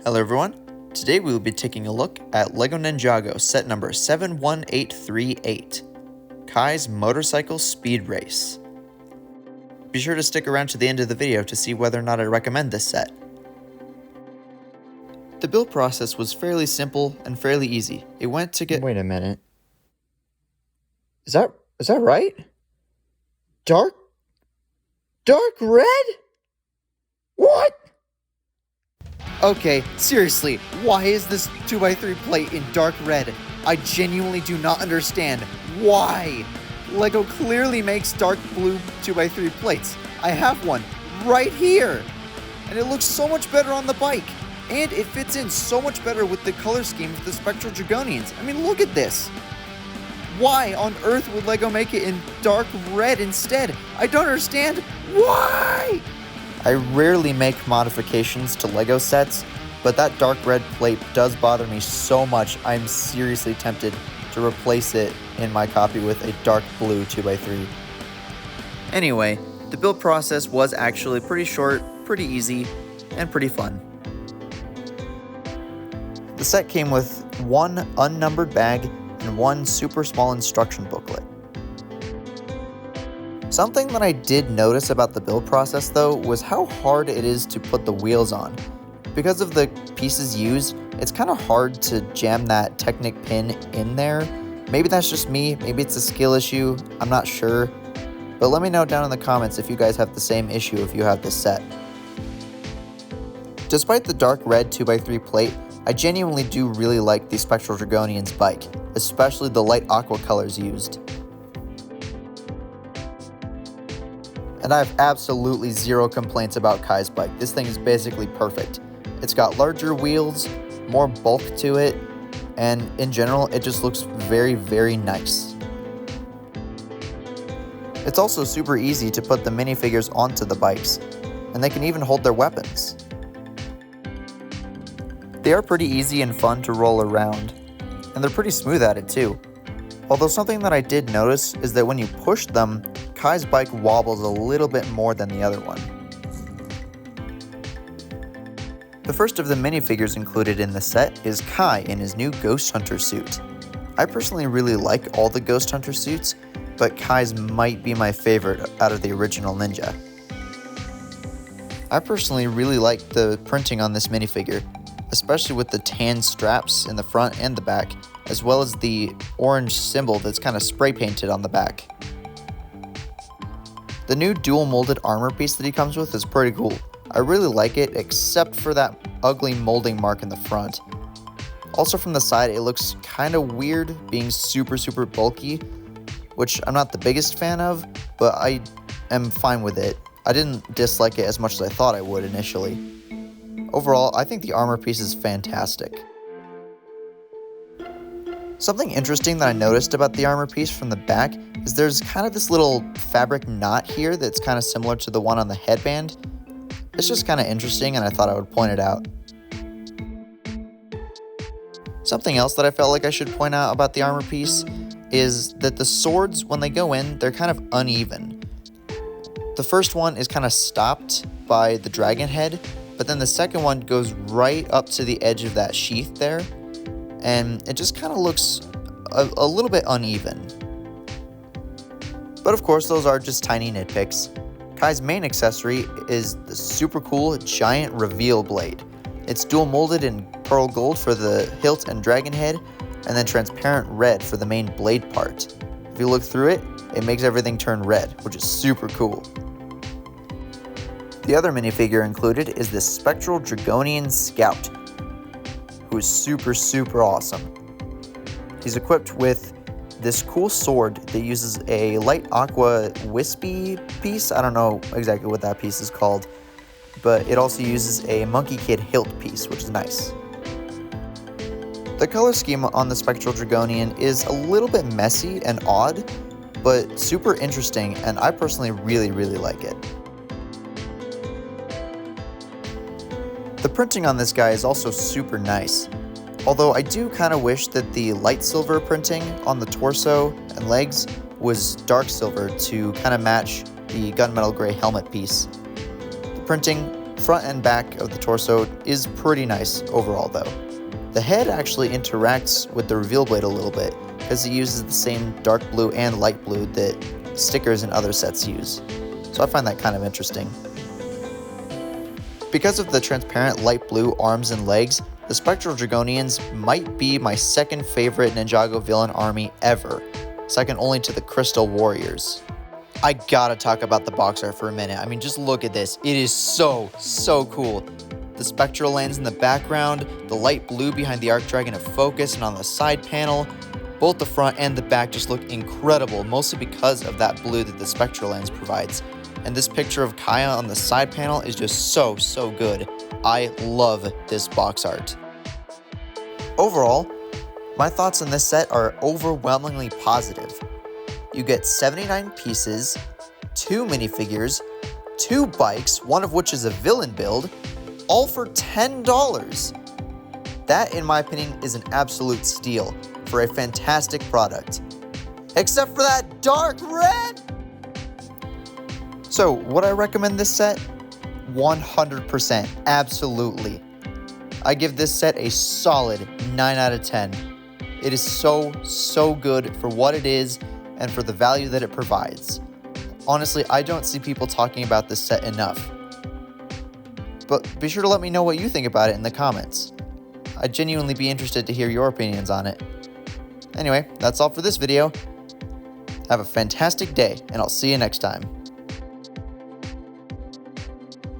Hello everyone, today we will be taking a look at Lego Ninjago set number 71838, Kai's Motorcycle Speed Race. Be sure to stick around to the end of the video to see whether or not I recommend this set. The build process was fairly simple and fairly easy. It went to get— Wait a minute. Is that right? Dark red? What? Okay, seriously, why is this 2x3 plate in dark red? I genuinely do not understand. Why? Lego clearly makes dark blue 2x3 plates. I have one right here. And it looks so much better on the bike. And it fits in so much better with the color scheme of the Spectral Dragonians. I mean, look at this. Why on earth would Lego make it in dark red instead? I don't understand. Why? I rarely make modifications to Lego sets, but that dark red plate does bother me so much I'm seriously tempted to replace it in my copy with a dark blue 2x3. Anyway, the build process was actually pretty short, pretty easy, and pretty fun. The set came with one unnumbered bag and one super small instruction booklet. Something that I did notice about the build process though was how hard it is to put the wheels on. Because of the pieces used, it's kind of hard to jam that Technic pin in there. Maybe that's just me, maybe it's a skill issue, I'm not sure. But let me know down in the comments if you guys have the same issue if you have this set. Despite the dark red 2x3 plate, I genuinely do really like the Spectral Dragonians bike, especially the light aqua colors used. And I have absolutely zero complaints about Kai's bike. This thing is basically perfect. It's got larger wheels, more bulk to it, and in general, it just looks very, very nice. It's also super easy to put the minifigures onto the bikes, and they can even hold their weapons. They are pretty easy and fun to roll around, and they're pretty smooth at it too. Although something that I did notice is that when you push them, Kai's bike wobbles a little bit more than the other one. The first of the minifigures included in the set is Kai in his new Ghost Hunter suit. I personally really like all the Ghost Hunter suits, but Kai's might be my favorite out of the original Ninja. I personally really like the printing on this minifigure, especially with the tan straps in the front and the back, as well as the orange symbol that's kind of spray painted on the back. The new dual molded armor piece that he comes with is pretty cool. I really like it, except for that ugly molding mark in the front. Also from the side, it looks kind of weird being super bulky, which I'm not the biggest fan of, but I am fine with it. I didn't dislike it as much as I thought I would initially. Overall, I think the armor piece is fantastic. Something interesting that I noticed about the armor piece from the back is there's kind of this little fabric knot here that's kind of similar to the one on the headband. It's just kind of interesting and I thought I would point it out. Something else that I felt like I should point out about the armor piece is that the swords, when they go in, they're kind of uneven. The first one is kind of stopped by the dragon head, but then the second one goes right up to the edge of that sheath there, and it just kind of looks a little bit uneven. But of course, those are just tiny nitpicks. Kai's main accessory is the super cool giant reveal blade. It's dual molded in pearl gold for the hilt and dragon head, and then transparent red for the main blade part. If you look through it, it makes everything turn red, which is super cool. The other minifigure included is the Spectral Dragonian Scout, who is super awesome. He's equipped with this cool sword that uses a light aqua wispy piece. I don't know exactly what that piece is called, but it also uses a Monkey Kid hilt piece, which is nice. The color scheme on the Spectral Dragonian is a little bit messy and odd, but super interesting, and I personally really like it. The printing on this guy is also super nice, although I do kind of wish that the light silver printing on the torso and legs was dark silver to kind of match the gunmetal gray helmet piece. The printing front and back of the torso is pretty nice overall though. The head actually interacts with the reveal blade a little bit because it uses the same dark blue and light blue that stickers in other sets use. So I find that kind of interesting. Because of the transparent light blue arms and legs, the Spectral Dragonians might be my second favorite Ninjago villain army ever, second only to the Crystal Warriors. I gotta talk about the box art for a minute. I mean, just look at this. It is so cool. The spectral lens in the background, the light blue behind the Arc Dragon of focus and on the side panel, both the front and the back just look incredible, mostly because of that blue that the spectral lens provides. And this picture of Kaya on the side panel is just so good. I love this box art. Overall, my thoughts on this set are overwhelmingly positive. You get 79 pieces, 2 minifigures, 2 bikes, one of which is a villain build, all for $10. That, in my opinion, is an absolute steal for a fantastic product. Except for that dark red! So, would I recommend this set? 100%, absolutely. I give this set a solid 9 out of 10. It is so good for what it is and for the value that it provides. Honestly, I don't see people talking about this set enough. But be sure to let me know what you think about it in the comments. I'd genuinely be interested to hear your opinions on it. Anyway, that's all for this video. Have a fantastic day, and I'll see you next time.